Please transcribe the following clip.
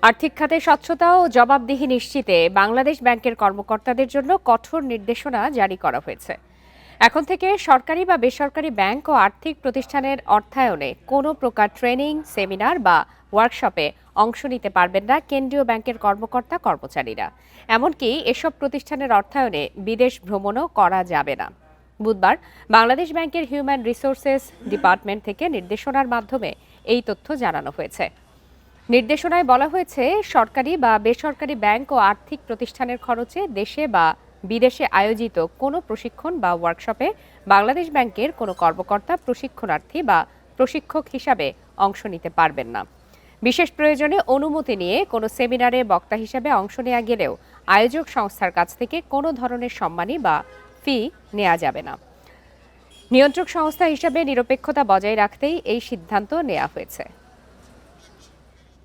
আর্থিক খাতে স্বচ্ছতা ও জবাবদিহি নিশ্চিতে বাংলাদেশ ব্যাংকের কর্মকর্তাদের জন্য কঠোর নির্দেশনা জারি করা হয়েছে। এখন থেকে সরকারি বা বেসরকারি ব্যাংক ও আর্থিক প্রতিষ্ঠানের অর্থায়নে কোনো প্রকার ট্রেনিং, সেমিনার বা ওয়ার্কশপে অংশ নিতে পারবেন না কেন্দ্রীয় ব্যাংকের কর্মকর্তা কর্মচারীরা। এমনকি এসব প্রতিষ্ঠানের অর্থায়নে বিদেশ ভ্রমণও করা যাবে না। বুধবার বাংলাদেশ ব্যাংকের হিউম্যান রিসোর্সেস ডিপার্টমেন্ট থেকে নির্দেশনার মাধ্যমে এই তথ্য জানানো হয়েছে। নির্দেশনায় বলা হয়েছে, সরকারি বা বেসরকারি ব্যাংক ও আর্থিক প্রতিষ্ঠানের খরচে দেশে বা বিদেশে আয়োজিত কোনো প্রশিক্ষণ বা ওয়ার্কশপে বাংলাদেশ ব্যাংকের কোনো কর্মকর্তা প্রশিক্ষণার্থী বা প্রশিক্ষক হিসাবে অংশ নিতে পারবেন না। বিশেষ প্রয়োজনে অনুমতি নিয়ে কোনো সেমিনারে বক্তা হিসাবে অংশ নেওয়া গেলেও আয়োজক সংস্থার কাছ থেকে কোনো ধরনের সম্মানী বা ফি নেওয়া যাবে না। নিয়ন্ত্রক সংস্থা হিসাবে নিরপেক্ষতা বজায় রাখতেই এই সিদ্ধান্ত নেওয়া হয়েছে।